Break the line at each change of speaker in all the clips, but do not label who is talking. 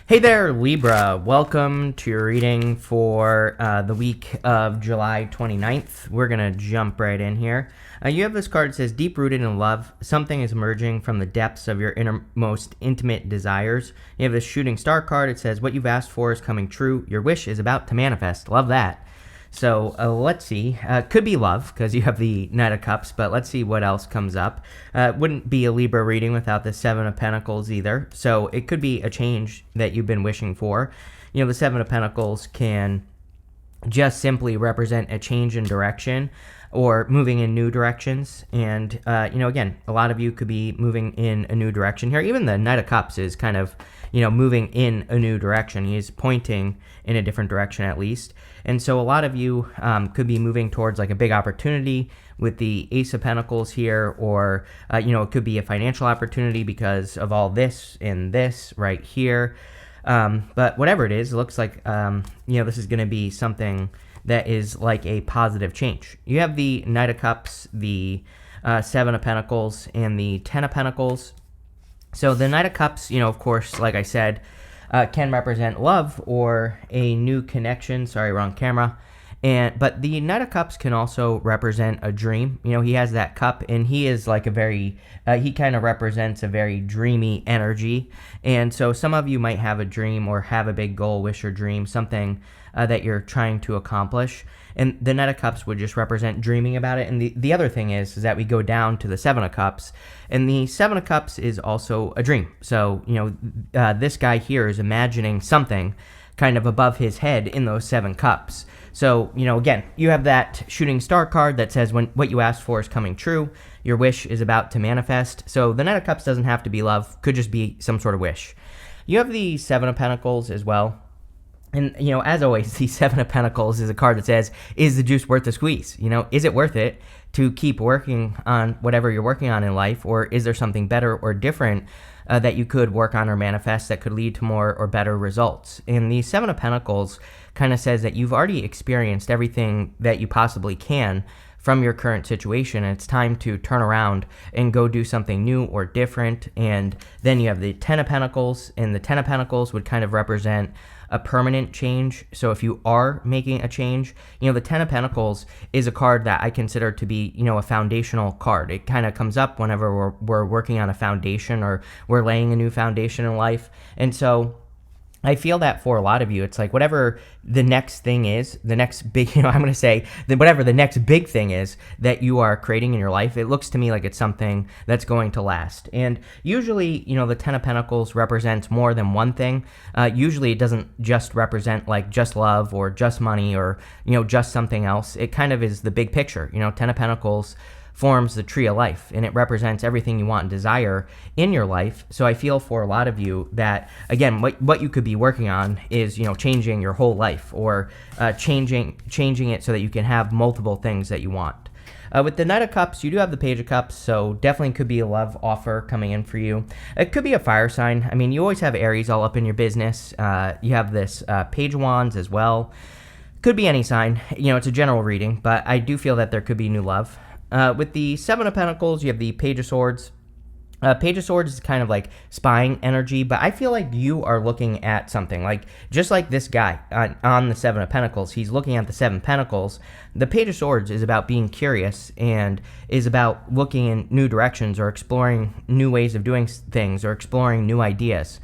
Hey there, Libra. Welcome to your reading for the week of July 29th. We're going to jump right in here. You have this card that says, deep rooted in love, something is emerging from the depths of your innermost intimate desires. You have this shooting star card. It says, what you've asked for is coming true. Your wish is about to manifest. Love that. So let's see. Could be love because you have the Knight of Cups, but let's see what else comes up. Wouldn't be a Libra reading without the Seven of Pentacles either. So it could be a change that you've been wishing for. You know, the Seven of Pentacles can just simply represent a change in direction or moving in new directions. And, again, a lot of you could be moving in a new direction here. Even the Knight of Cups is kind of, moving in a new direction. He's pointing in a different direction at least. And so a lot of you could be moving towards like a big opportunity with the Ace of Pentacles here, or, it could be a financial opportunity because of all this and this right here. But whatever it is, it looks like, this is going to be something that is like a positive change. You have the Knight of Cups, the Seven of Pentacles, and the Ten of Pentacles. So the Knight of Cups, of course, like I said, can represent love or a new connection. Sorry, wrong camera. But the Knight of Cups can also represent a dream. He has that cup, and he is like he kind of represents a very dreamy energy. And so some of you might have a dream or have a big goal, wish or dream, something that you're trying to accomplish. And the Knight of Cups would just represent dreaming about it. And the other thing is that we go down to the Seven of Cups, and the Seven of Cups is also a dream. So, this guy here is imagining something kind of above his head in those seven cups. So, again, you have that shooting star card that says when what you asked for is coming true, your wish is about to manifest. So the Knight of Cups doesn't have to be love, could just be some sort of wish. You have the Seven of Pentacles as well. And, as always, the Seven of Pentacles is a card that says, is the juice worth the squeeze? Is it worth it to keep working on whatever you're working on in life? Or is there something better or different that you could work on or manifest that could lead to more or better results? And the Seven of Pentacles kind of says that you've already experienced everything that you possibly can from your current situation, and it's time to turn around and go do something new or different. And then you have the Ten of Pentacles, and the Ten of Pentacles would kind of represent a permanent change. So if you are making a change, the Ten of Pentacles is a card that I consider to be, a foundational card. It kind of comes up whenever we're working on a foundation or we're laying a new foundation in life. And so I feel that for a lot of you, it's like whatever the next thing is, the next big, I'm going to say that whatever the next big thing is that you are creating in your life, it looks to me like it's something that's going to last. And usually, the Ten of Pentacles represents more than one thing. Usually it doesn't just represent like just love or just money or, just something else. It kind of is the big picture. Ten of Pentacles forms the tree of life, and it represents everything you want and desire in your life. So I feel for a lot of you that, again, what you could be working on is, changing your whole life or changing it so that you can have multiple things that you want. With the Knight of Cups, you do have the Page of Cups, so definitely could be a love offer coming in for you. It could be a fire sign. I mean, you always have Aries all up in your business. You have this Page of Wands as well. Could be any sign. It's a general reading, but I do feel that there could be new love. With the Seven of Pentacles, you have the Page of Swords. Page of Swords is kind of like spying energy, but I feel like you are looking at something. Like, just like this guy on the Seven of Pentacles, he's looking at the Seven Pentacles. The Page of Swords is about being curious and is about looking in new directions or exploring new ways of doing things or exploring new ideas.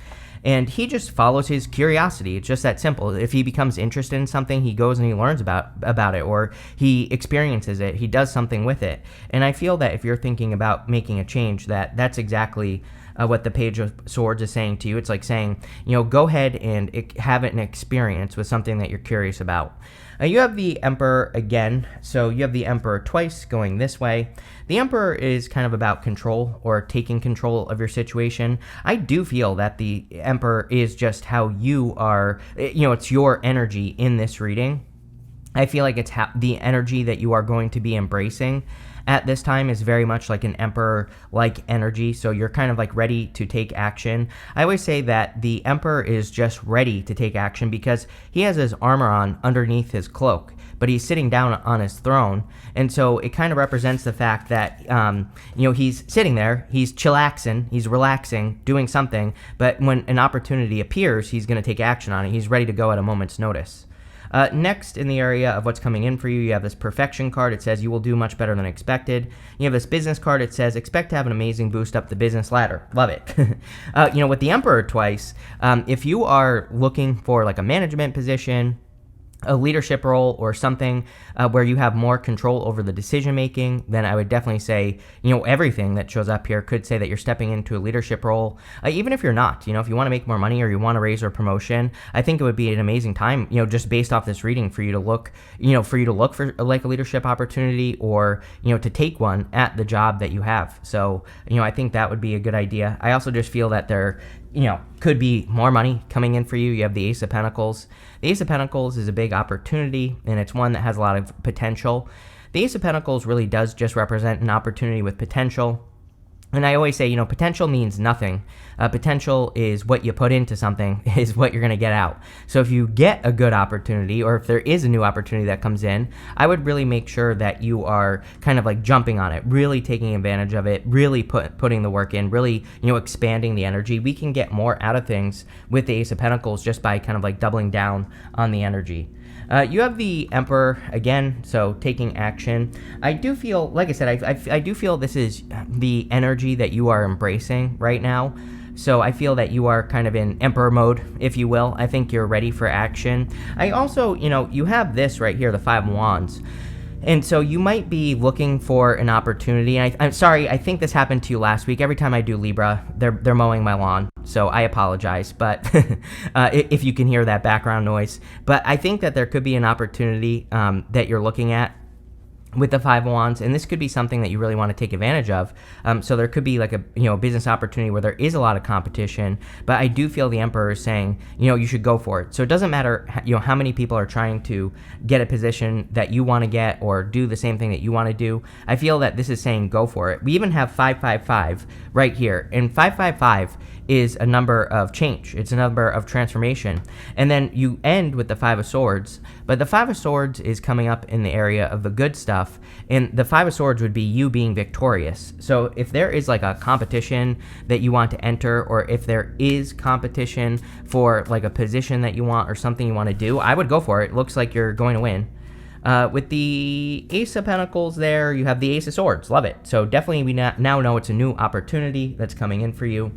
And he just follows his curiosity. It's just that simple. If he becomes interested in something, he goes and he learns about it, or he experiences it. He does something with it. And I feel that if you're thinking about making a change, that's exactly what the Page of Swords is saying to you. It's like saying, go ahead and have an experience with something that you're curious about. You have the Emperor again. So you have the Emperor twice going this way. The Emperor is kind of about control or taking control of your situation. I do feel that the Emperor is just how you are, it's your energy in this reading. I feel like it's the energy that you are going to be embracing at this time is very much like an Emperor-like energy. So you're kind of like ready to take action. I always say that the Emperor is just ready to take action because he has his armor on underneath his cloak, but he's sitting down on his throne. And so it kind of represents the fact that, he's sitting there, he's chillaxing, he's relaxing, doing something, but when an opportunity appears, he's going to take action on it. He's ready to go at a moment's notice. Next, in the area of what's coming in for you, you have this perfection card. It says you will do much better than expected. You have this business card. It says expect to have an amazing boost up the business ladder. Love it. With the Emperor twice, if you are looking for like a management position, a leadership role, or something where you have more control over the decision making, then I would definitely say, everything that shows up here could say that you're stepping into a leadership role. Even if you're not, if you want to make more money or you want to raise or promotion, I think it would be an amazing time, just based off this reading for you to look, for like a leadership opportunity or, to take one at the job that you have. So, I think that would be a good idea. I also just feel that there, could be more money coming in for you. You have the Ace of Pentacles. The Ace of Pentacles is a big opportunity, and it's one that has a lot of potential. The Ace of Pentacles really does just represent an opportunity with potential. And I always say, potential means nothing. Potential is what you put into something is what you're going to get out. So if you get a good opportunity, or if there is a new opportunity that comes in, I would really make sure that you are kind of like jumping on it, really taking advantage of it, really putting the work in, really, expanding the energy. We can get more out of things with the Ace of Pentacles just by kind of like doubling down on the energy. You have the Emperor again, so taking action. I do feel, like I said, I do feel this is the energy that you are embracing right now. So I feel that you are kind of in Emperor mode, if you will. I think you're ready for action. I also, you have this right here, the Five of Wands. And so you might be looking for an opportunity. And I'm sorry, I think this happened to you last week. Every time I do Libra, they're mowing my lawn. So I apologize, but if you can hear that background noise. But I think that there could be an opportunity that you're looking at with the Five of Wands, and this could be something that you really want to take advantage of. So there could be like a business opportunity where there is a lot of competition, but I do feel the Emperor is saying you should go for it. So it doesn't matter how many people are trying to get a position that you want to get or do the same thing that you want to do. I feel that this is saying go for it. We even have 555 right here, and 555 is a number of change. It's a number of transformation. And then you end with the Five of Swords, but the Five of Swords is coming up in the area of the good stuff, and the Five of Swords would be you being victorious. So if there is like a competition that you want to enter, or if there is competition for like a position that you want or something you want to do, I would go for it. It looks like you're going to win. With the Ace of Pentacles there, you have the Ace of Swords. Love it. So definitely we now know it's a new opportunity that's coming in for you.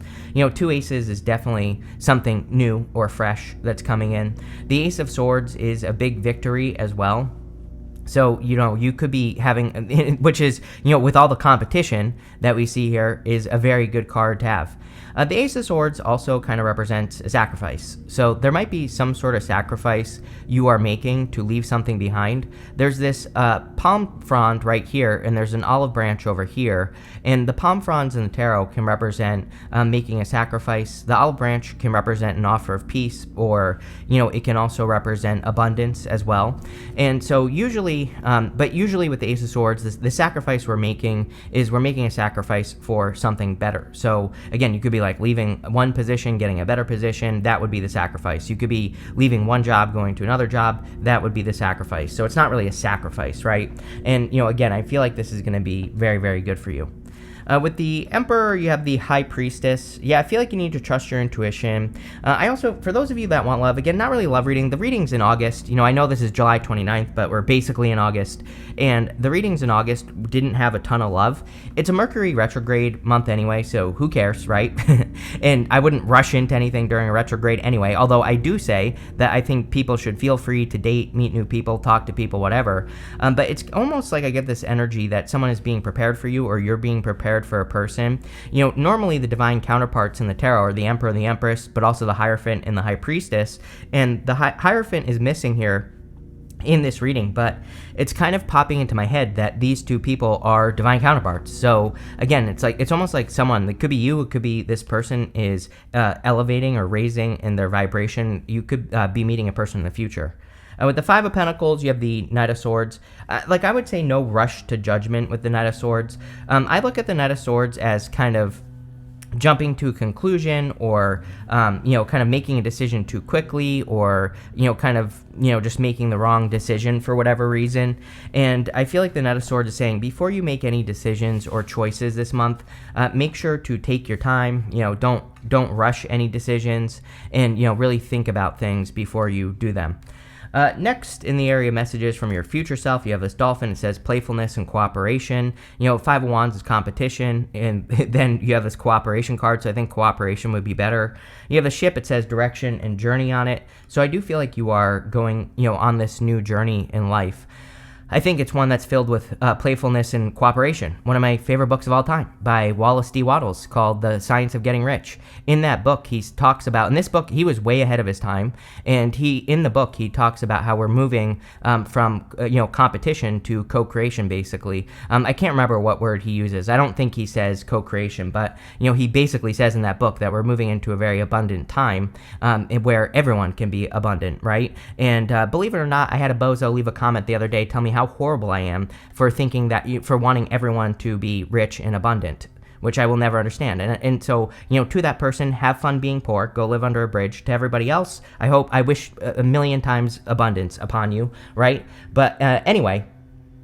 Two aces is definitely something new or fresh that's coming in. The Ace of Swords is a big victory as well. So, you could be having, which is, with all the competition that we see here, is a very good card to have. The Ace of Swords also kind of represents a sacrifice. So there might be some sort of sacrifice you are making to leave something behind. There's this palm frond right here, and there's an olive branch over here. And the palm fronds in the tarot can represent making a sacrifice. The olive branch can represent an offer of peace, or, it can also represent abundance as well. And so usually with the Ace of Swords, the sacrifice we're making is we're making a sacrifice for something better. So again, you could be like leaving one position, getting a better position. That would be the sacrifice. You could be leaving one job, going to another job. That would be the sacrifice. So it's not really a sacrifice, right? And, again, I feel like this is going to be very, very good for you. With the Emperor, you have the High Priestess. Yeah, I feel like you need to trust your intuition. I also, for those of you that want love, again, not really love reading. The reading's in August. I know this is July 29th, but we're basically in August. And the readings in August didn't have a ton of love. It's a Mercury retrograde month anyway, so who cares, right? And I wouldn't rush into anything during a retrograde anyway, although I do say that I think people should feel free to date, meet new people, talk to people, whatever. But it's almost like I get this energy that someone is being prepared for you, or you're being prepared for a person. Normally the divine counterparts in the tarot are the Emperor and the Empress, but also the Hierophant and the High Priestess. And the Hierophant is missing here in this reading, but it's kind of popping into my head that these two people are divine counterparts. So again, it's almost like someone, it could be you, it could be this person is elevating or raising in their vibration. You could be meeting a person in the future. With the Five of Pentacles, you have the Knight of Swords. I would say no rush to judgment with the Knight of Swords. I look at the Knight of Swords as kind of jumping to a conclusion, or kind of making a decision too quickly, or just making the wrong decision for whatever reason. And I feel like the Knight of Swords is saying, before you make any decisions or choices this month, make sure to take your time. Don't rush any decisions, and really think about things before you do them. Next, in the area of messages from your future self, you have this dolphin. It says playfulness and cooperation. Five of Wands is competition, and then you have this cooperation card, so I think cooperation would be better. You have the ship. It says direction and journey on it. So I do feel like you are going, on this new journey in life. I think it's one that's filled with playfulness and cooperation. One of my favorite books of all time by Wallace D. Wattles, called The Science of Getting Rich. In that book, he talks about, in this book, he was way ahead of his time, and in the book, he talks about how we're moving from competition to co-creation, basically. I can't remember what word he uses. I don't think he says co-creation, but he basically says in that book that we're moving into a very abundant time where everyone can be abundant, right? And believe it or not, I had a bozo leave a comment the other day, tell me how horrible I am for thinking that for wanting everyone to be rich and abundant, which I will never understand. And so, to that person, have fun being poor, go live under a bridge. To everybody else, I wish a million times abundance upon you, right? But anyway,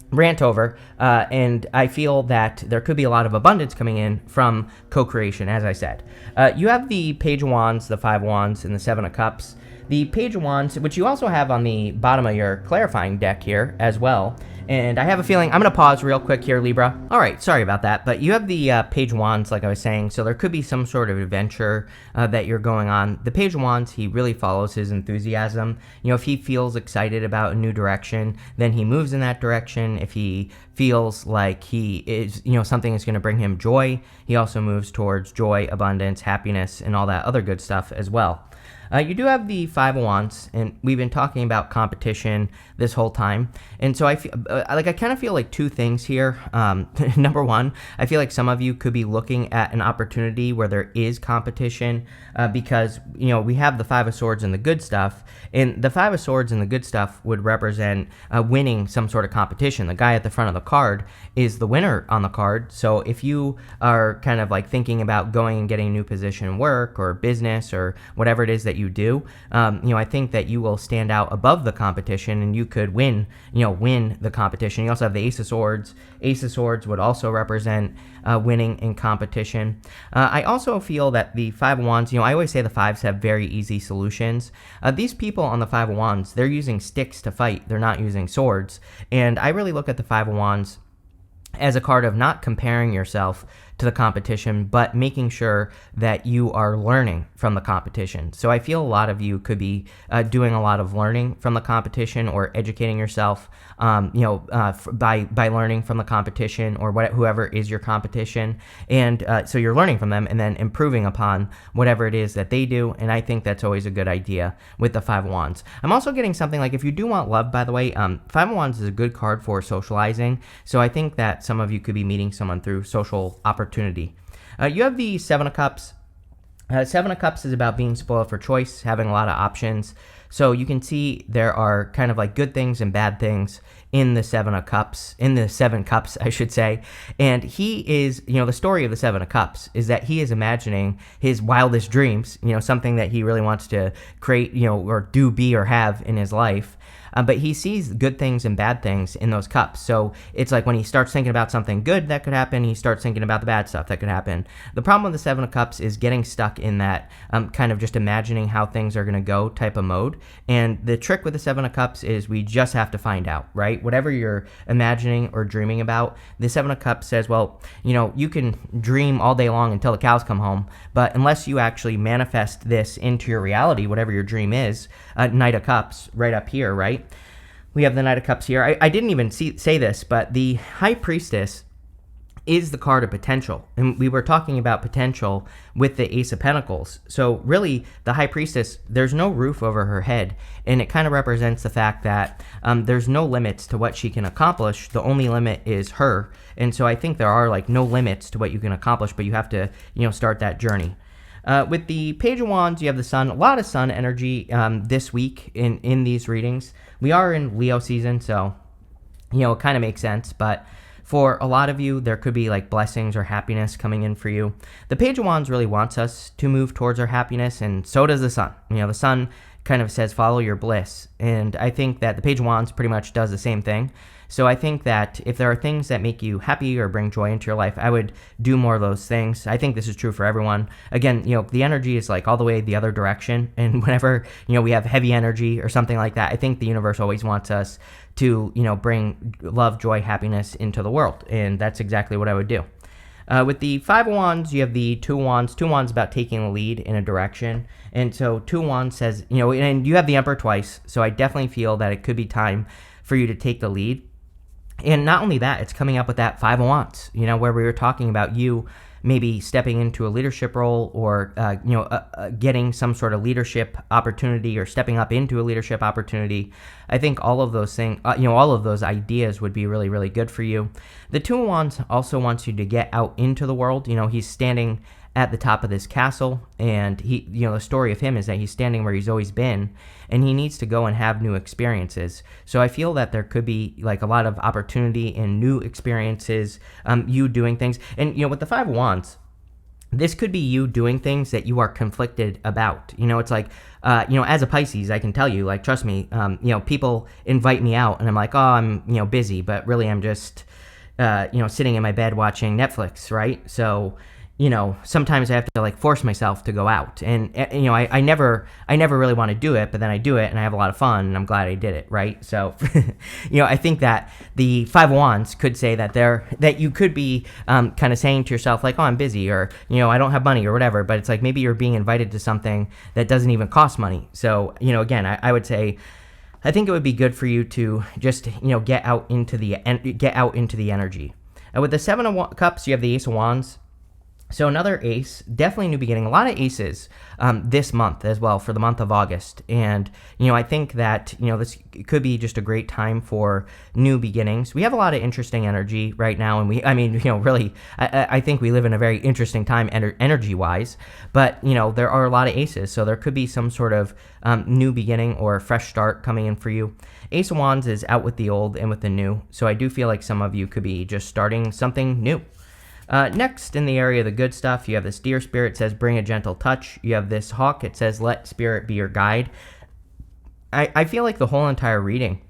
rant over, and I feel that there could be a lot of abundance coming in from co-creation, as I said. You have the Page of Wands, the Five of Wands, and the Seven of Cups. The Page of Wands, which you also have on the bottom of your clarifying deck here as well. And I have a feeling, I'm going to pause real quick here, Libra. All right, sorry about that. But you have the Page of Wands, like I was saying, so there could be some sort of adventure that you're going on. The Page of Wands, he really follows his enthusiasm. If he feels excited about a new direction, then he moves in that direction. If he feels like he is, something is going to bring him joy, he also moves towards joy, abundance, happiness, and all that other good stuff as well. You do have the Five of Wands, and we've been talking about competition this whole time. And so I feel I kind of feel like two things here. Number one, I feel like some of you could be looking at an opportunity where there is competition because, we have the Five of Swords and the good stuff. And the Five of Swords and the good stuff would represent winning some sort of competition. The guy at the front of the card is the winner on the card. So if you are kind of like thinking about going and getting a new position in work or business or whatever it is that you do, I think that you will stand out above the competition, and you could win the competition. You also have the Ace of Swords. Ace of Swords would also represent winning in competition. I also feel that the Five of Wands, I always say the fives have very easy solutions. These people on the Five of Wands, they're using sticks to fight. They're not using swords. And I really look at the Five of Wands as a card of not comparing yourself to the competition, but making sure that you are learning from the competition. So I feel a lot of you could be doing a lot of learning from the competition, or educating yourself, by learning from the competition, or whoever is your competition. And so you're learning from them and then improving upon whatever it is that they do. And I think that's always a good idea with the Five of Wands. I'm also getting something like, if you do want love, by the way, Five of Wands is a good card for socializing. So I think that some of you could be meeting someone through social opportunity. You have the Seven of Cups. Seven of Cups is about being spoiled for choice, having a lot of options. So you can see there are kind of like good things and bad things in the Seven of Cups, in the Seven Cups, I should say. And he is, the story of the Seven of Cups is that he is imagining his wildest dreams, something that he really wants to create, or do, be, or have in his life. But he sees good things and bad things in those cups. So it's like when he starts thinking about something good that could happen, he starts thinking about the bad stuff that could happen. The problem with the Seven of Cups is getting stuck in that kind of just imagining how things are going to go type of mode. And the trick with the Seven of Cups is we just have to find out, right? Whatever you're imagining or dreaming about, the Seven of Cups says, well, you can dream all day long until the cows come home, but unless you actually manifest this into your reality, whatever your dream is, Knight of Cups right up here, right? We have the Knight of Cups here. I didn't even say this, but the High Priestess is the card of potential. And we were talking about potential with the Ace of Pentacles. So really, the High Priestess, there's no roof over her head. And it kind of represents the fact that there's no limits to what she can accomplish. The only limit is her. And so I think there are like no limits to what you can accomplish, but you have to, start that journey. With the Page of Wands, you have the Sun. A lot of Sun energy this week in these readings. We are in Leo season, so, it kind of makes sense. But for a lot of you, there could be like blessings or happiness coming in for you. The Page of Wands really wants us to move towards our happiness, and so does the Sun. The Sun kind of says follow your bliss, and I think that the Page of Wands pretty much does the same thing. So I think that if there are things that make you happy or bring joy into your life, I would do more of those things. I think this is true for everyone. Again, the energy is like all the way the other direction, and whenever we have heavy energy or something like that, I think the universe always wants us to bring love, joy, happiness into the world, and that's exactly what I would do. With the Five of Wands, you have the Two of Wands. Two of Wands about taking the lead in a direction. And so Two of Wands says, and you have the Emperor twice, so I definitely feel that it could be time for you to take the lead. And not only that, it's coming up with that Five of Wands, where we were talking about you maybe stepping into a leadership role or, getting some sort of leadership opportunity or stepping up into a leadership opportunity. I think all of those things, all of those ideas would be really, really good for you. The Two of Wands also wants you to get out into the world. He's standing at the top of this castle, and the story of him is that he's standing where he's always been, and he needs to go and have new experiences. So I feel that there could be like a lot of opportunity and new experiences, you doing things. And with the Five of Wands, this could be you doing things that you are conflicted about. It's like, as a Pisces, I can tell you, like, trust me, people invite me out and I'm like, oh, I'm, busy, but really I'm just, sitting in my bed watching Netflix, right? So, sometimes I have to like force myself to go out, and I never really want to do it, but then I do it and I have a lot of fun and I'm glad I did it, right? So, I think that the Five of Wands could say that you could be kind of saying to yourself like, oh, I'm busy, or I don't have money or whatever, but it's like maybe you're being invited to something that doesn't even cost money. So, again, I would say, I think it would be good for you to just get out into the energy. With the Seven of Cups, you have the Ace of Wands. So another ace, definitely new beginning. A lot of aces this month as well, for the month of August. And, I think that, this could be just a great time for new beginnings. We have a lot of interesting energy right now. And really, I think we live in a very interesting time energy-wise. But, there are a lot of aces. So there could be some sort of new beginning or fresh start coming in for you. Ace of Wands is out with the old and with the new. So I do feel like some of you could be just starting something new. Next, in the area of the good stuff, you have this Deer Spirit, says bring a gentle touch. You have this Hawk, it says let Spirit be your guide. I feel like the whole entire reading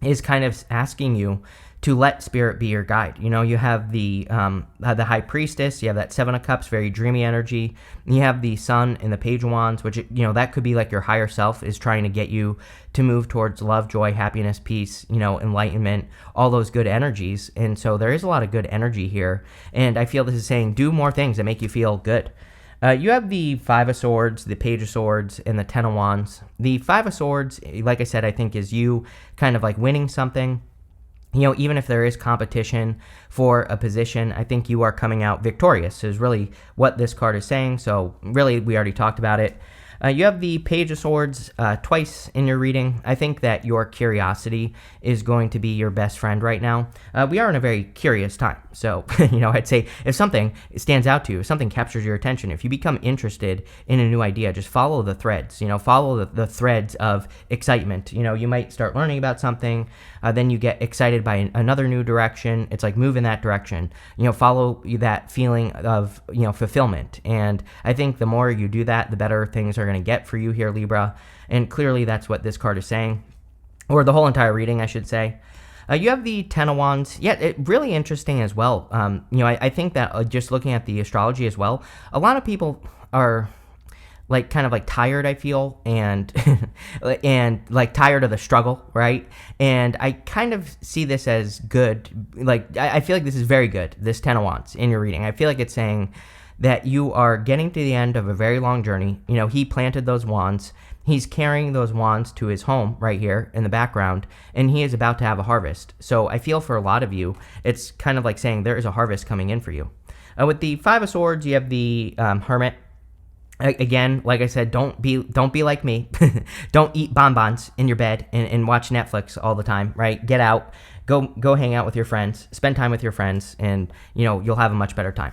is kind of asking you to let Spirit be your guide. You have the High Priestess, you have that Seven of Cups, very dreamy energy. You have the Sun and the Page of Wands, which, that could be like your higher self is trying to get you to move towards love, joy, happiness, peace, enlightenment, all those good energies. And so there is a lot of good energy here. And I feel this is saying do more things that make you feel good. You have the Five of Swords, the Page of Swords, and the Ten of Wands. The Five of Swords, like I said, I think is you kind of like winning something. Even if there is competition for a position, I think you are coming out victorious is really what this card is saying. So really, we already talked about it. You have the Page of Swords twice in your reading. I think that your curiosity is going to be your best friend right now. We are in a very curious time. So, I'd say if something stands out to you, if something captures your attention, if you become interested in a new idea, just follow the threads, follow the threads of excitement. You might start learning about something, then you get excited by another new direction. It's like move in that direction, follow that feeling of, fulfillment. And I think the more you do that, the better things are going to get for you here, Libra. And clearly that's what this card is saying, or the whole entire reading, I should say. You have the Ten of Wands. Yeah, really interesting as well. I think that just looking at the astrology as well, a lot of people are like kind of like tired, I feel, and and like tired of the struggle, right? And I kind of see this as good. Like I feel like this is very good, this Ten of Wands in your reading. I feel like it's saying that you are getting to the end of a very long journey. He planted those wands. He's carrying those wands to his home right here in the background, and he is about to have a harvest. So I feel for a lot of you, it's kind of like saying there is a harvest coming in for you. With the Five of Swords, you have the Hermit. Again, like I said, don't be like me. Don't eat bonbons in your bed and watch Netflix all the time, right? Get out, go hang out with your friends, spend time with your friends, and you'll have a much better time.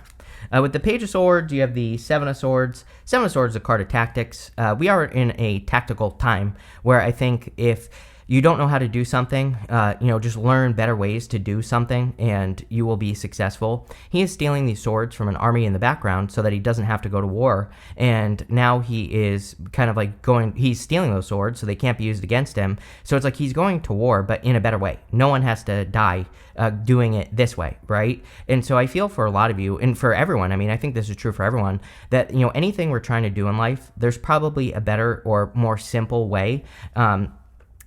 With the Page of Swords, you have the Seven of Swords. Seven of Swords is a card of tactics. We are in a tactical time where I think if you don't know how to do something, just learn better ways to do something and you will be successful. He is stealing these swords from an army in the background so that he doesn't have to go to war. And now he is kind of like he's stealing those swords so they can't be used against him. So it's like he's going to war, but in a better way. No one has to die doing it this way, right? And so I feel for a lot of you and for everyone, I mean, I think this is true for everyone, that, anything we're trying to do in life, there's probably a better or more simple way.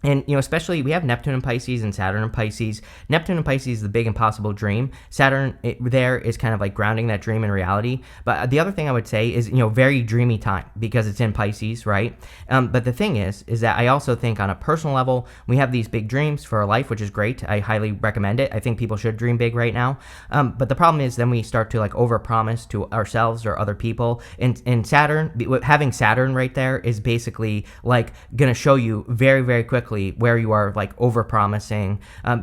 And, especially we have Neptune in Pisces and Saturn in Pisces. Neptune in Pisces is the big impossible dream. Saturn there is kind of like grounding that dream in reality. But the other thing I would say is, very dreamy time because it's in Pisces, right? But the thing is that I also think on a personal level, we have these big dreams for our life, which is great. I highly recommend it. I think people should dream big right now. But the problem is then we start to like overpromise to ourselves or other people. And Saturn, having Saturn right there is basically like going to show you very, very quickly where you are like over-promising,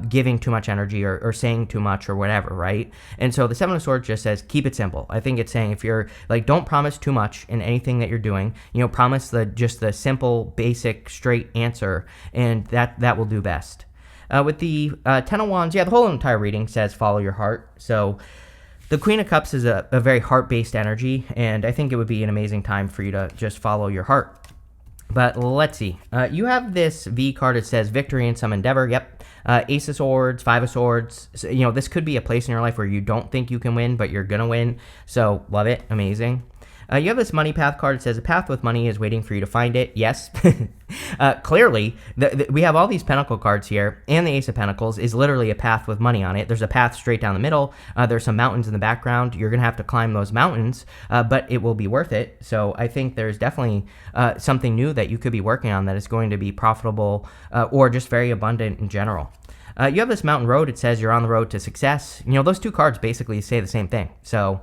giving too much energy or saying too much or whatever, right? And so the Seven of Swords just says, keep it simple. I think it's saying if you're like, don't promise too much in anything that you're doing, promise just the simple, basic, straight answer, and that will do best. With the Ten of Wands, the whole entire reading says follow your heart. So the Queen of Cups is a very heart-based energy, and I think it would be an amazing time for you to just follow your heart. But let's see. You have this V card that says victory in some endeavor. Yep. Ace of Swords, Five of Swords. So, this could be a place in your life where you don't think you can win, but you're going to win. So love it. Amazing. You have this money path card that says a path with money is waiting for you to find it. Yes. Clearly, we have all these pentacle cards here, and the Ace of Pentacles is literally a path with money on it. There's a path straight down the middle. There's some mountains in the background. You're going to have to climb those mountains, but it will be worth it. So I think there's definitely something new that you could be working on that is going to be profitable or just very abundant in general. You have this mountain road. It says you're on the road to success. Those two cards basically say the same thing. So,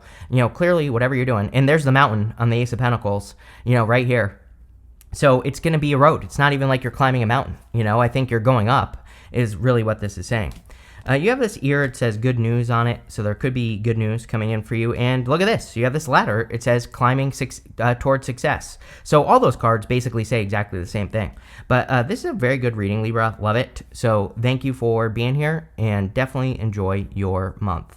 clearly whatever you're doing, and there's the mountain on the Ace of Pentacles, right here. So it's going to be a road. It's not even like you're climbing a mountain. I think you're going up is really what this is saying. You have this ear. It says good news on it. So there could be good news coming in for you. And look at this. You have this ladder. It says climbing towards success. So all those cards basically say exactly the same thing. But this is a very good reading, Libra. Love it. So thank you for being here and definitely enjoy your month.